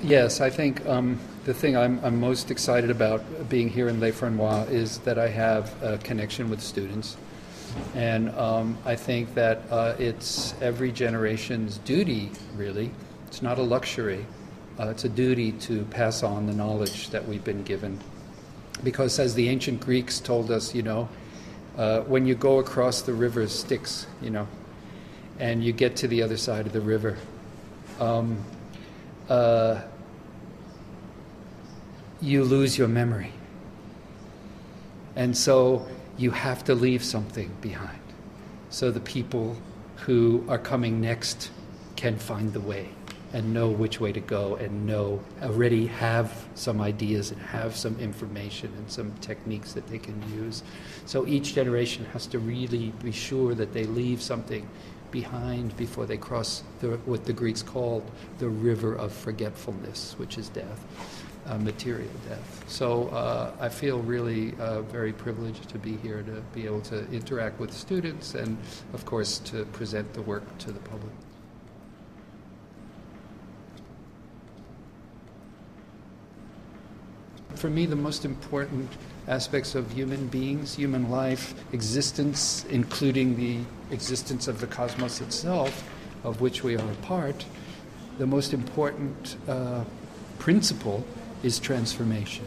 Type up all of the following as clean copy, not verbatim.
Yes, I think the thing I'm most excited about being here in Le Frenois is that I have a connection with students. And I think that it's every generation's duty, really. It's not a luxury. It's a duty to pass on the knowledge that we've been given. Because as the ancient Greeks told us, when you go across the river Styx, and you get to the other side of the river, you lose your memory. And so you have to leave something behind so the people who are coming next can find the way and know which way to go and already have some ideas and have some information and some techniques that they can use. So each generation has to really be sure that they leave something behind before they cross what the Greeks called the river of forgetfulness, which is death. Material death. So I feel really very privileged to be here, to be able to interact with students and, of course, to present the work to the public. For me, the most important aspects of human beings, human life, existence, including the existence of the cosmos itself, of which we are a part, the most important principle is transformation.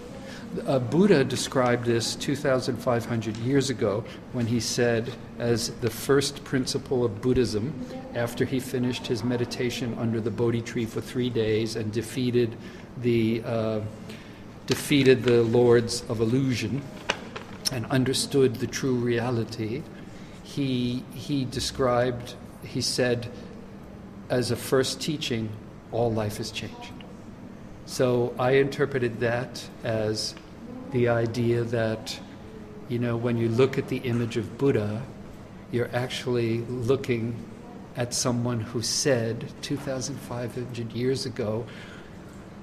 Buddha described this 2,500 years ago when he said, as the first principle of Buddhism, after he finished his meditation under the Bodhi tree for 3 days and defeated the lords of illusion and understood the true reality, he said, as a first teaching, all life is changed. So I interpreted that as the idea that, when you look at the image of Buddha, you're actually looking at someone who said 2,500 years ago,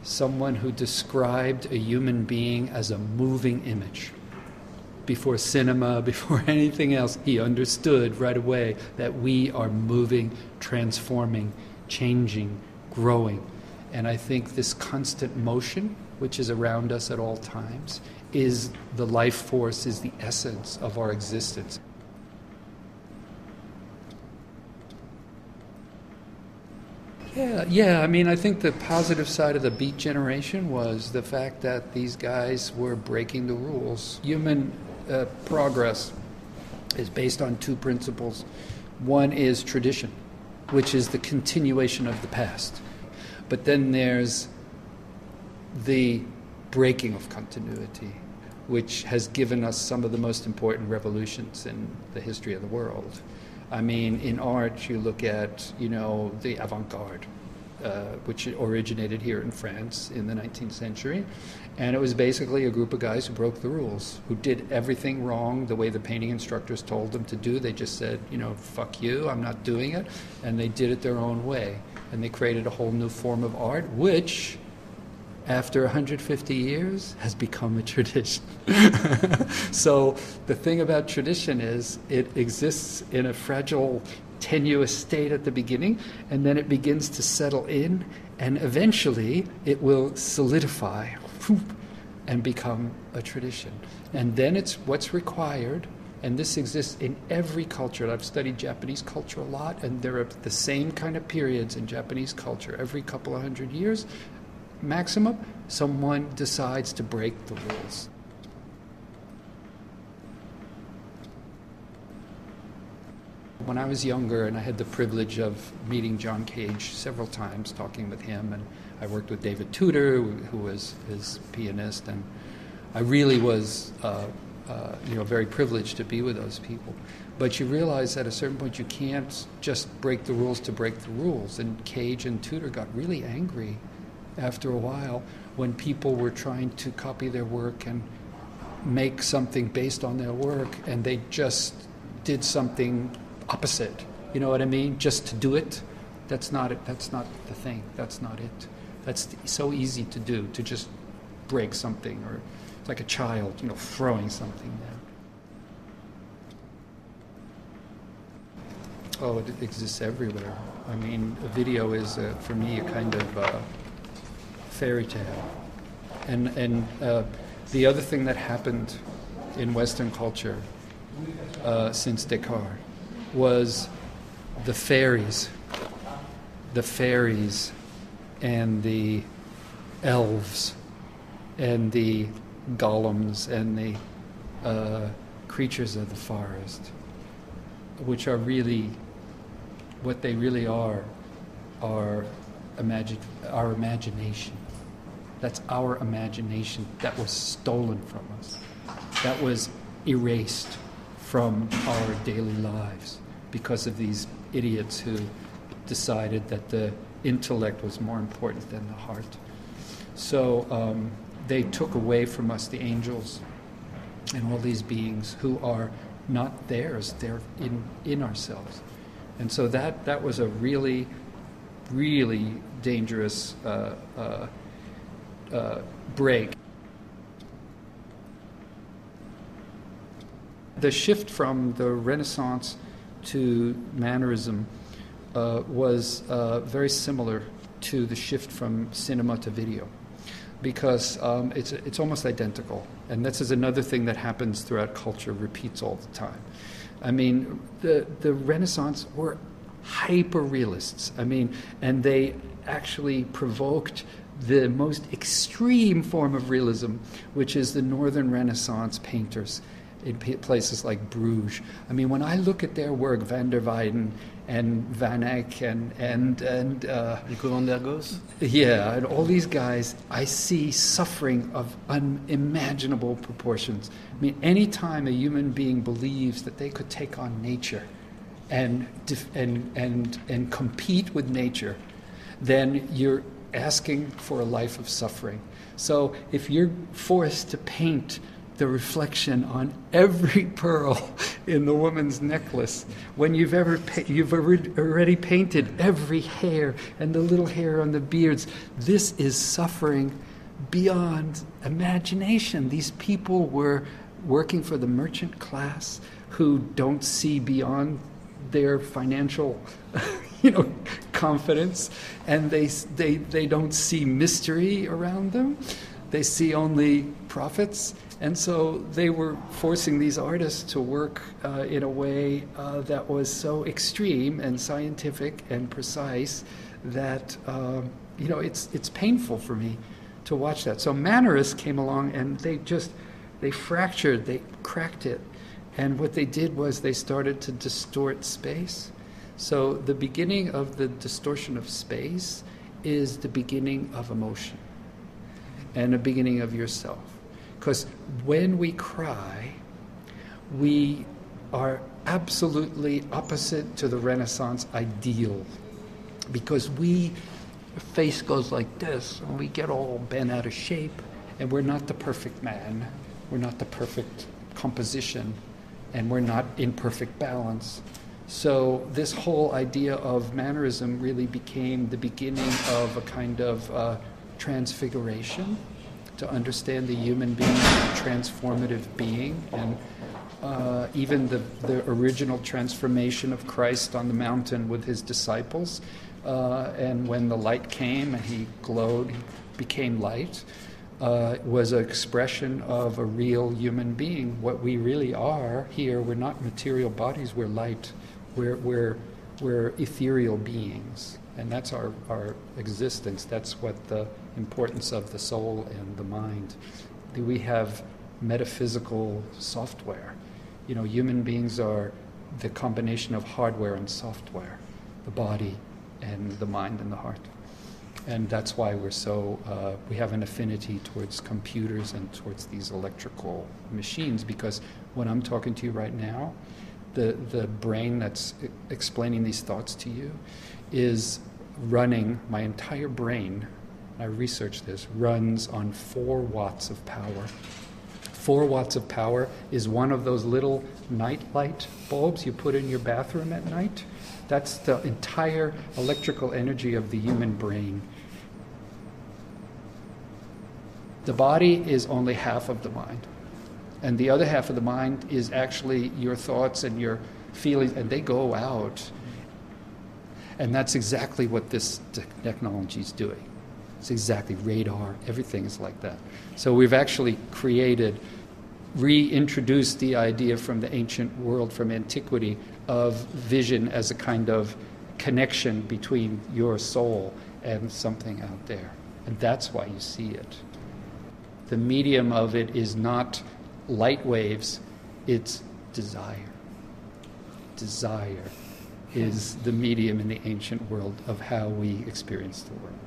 someone who described a human being as a moving image. Before cinema, before anything else, he understood right away that we are moving, transforming, changing, growing. And I think this constant motion, which is around us at all times, is the life force, is the essence of our existence. Yeah. I think the positive side of the Beat generation was the fact that these guys were breaking the rules. Human progress is based on two principles. One is tradition, which is the continuation of the past. But then there's the breaking of continuity, which has given us some of the most important revolutions in the history of the world. In art, you look at, the avant-garde, which originated here in France in the 19th century. And it was basically a group of guys who broke the rules, who did everything wrong the way the painting instructors told them to do. They just said, fuck you, I'm not doing it. And they did it their own way. And they created a whole new form of art, which, after 150 years, has become a tradition. So the thing about tradition is it exists in a fragile, tenuous state at the beginning, and then it begins to settle in, and eventually it will solidify and become a tradition. And then it's what's required. And this exists in every culture. I've studied Japanese culture a lot, and there are the same kind of periods in Japanese culture. Every couple of 100 years, maximum, someone decides to break the rules. When I was younger, and I had the privilege of meeting John Cage several times, talking with him, and I worked with David Tudor, who was his pianist, and I really was very privileged to be with those people. But you realize at a certain point you can't just break the rules to break the rules. And Cage and Tudor got really angry after a while when people were trying to copy their work and make something based on their work, and they just did something opposite. You know what I mean? Just to do it. That's not it. That's not the thing. That's not it. That's so easy to do, to just break something, or like a child, throwing something down. Oh, it exists everywhere. A video is, for me, a kind of fairy tale. And the other thing that happened in Western culture since Descartes was the fairies and the elves and the golems and the creatures of the forest, which are really, what they really are our imagination. That's our imagination that was stolen from us, that was erased from our daily lives because of these idiots who decided that the intellect was more important than the heart. So they took away from us the angels and all these beings who are not theirs, they're in ourselves. And so that was a really, really dangerous break. The shift from the Renaissance to mannerism was very similar to the shift from cinema to video, because it's almost identical. And this is another thing that happens throughout culture, repeats all the time. I mean, the Renaissance were hyper-realists. I mean, and they actually provoked the most extreme form of realism, which is the Northern Renaissance painters in places like Bruges. I mean, when I look at their work, Van der Weyden and Van Eyck and Nico van der Goes? Yeah, and all these guys, I see suffering of unimaginable proportions. I mean, any time a human being believes that they could take on nature and compete with nature, then you're asking for a life of suffering. So if you're forced to paint the reflection on every pearl in the woman's necklace, when you've already painted every hair and the little hair on the beards, this is suffering beyond imagination. These people were working for the merchant class who don't see beyond their financial confidence, and they don't see mystery around them. They see only profits. And so they were forcing these artists to work in a way that was so extreme and scientific and precise that it's painful for me to watch that. So Mannerists came along and they fractured, they cracked it. And what they did was they started to distort space. So the beginning of the distortion of space is the beginning of emotion and the beginning of yourself. Because when we cry, we are absolutely opposite to the Renaissance ideal. Because face goes like this, and we get all bent out of shape, and we're not the perfect man, we're not the perfect composition, and we're not in perfect balance. So this whole idea of mannerism really became the beginning of a kind of transfiguration, to understand the human being as a transformative being, and even the original transformation of Christ on the mountain with his disciples. And when the light came and he glowed, he became light, was an expression of a real human being. What we really are here, we're not material bodies, we're light. We're ethereal beings. And that's our existence. That's what the importance of the soul and the mind. We have metaphysical software. Human beings are the combination of hardware and software, the body and the mind and the heart. And that's why we have an affinity towards computers and towards these electrical machines, because when I'm talking to you right now, the brain that's explaining these thoughts to you is running, my entire brain, I researched this, runs on 4 watts of power. 4 watts of power is one of those little night light bulbs you put in your bathroom at night. That's the entire electrical energy of the human brain. The body is only half of the mind. And the other half of the mind is actually your thoughts and your feelings, and they go out. And that's exactly what this technology is doing. It's exactly radar. Everything is like that. So we've actually reintroduced the idea from the ancient world, from antiquity, of vision as a kind of connection between your soul and something out there. And that's why you see it. The medium of it is not light waves, it's desire. Desire is the medium in the ancient world of how we experience the world.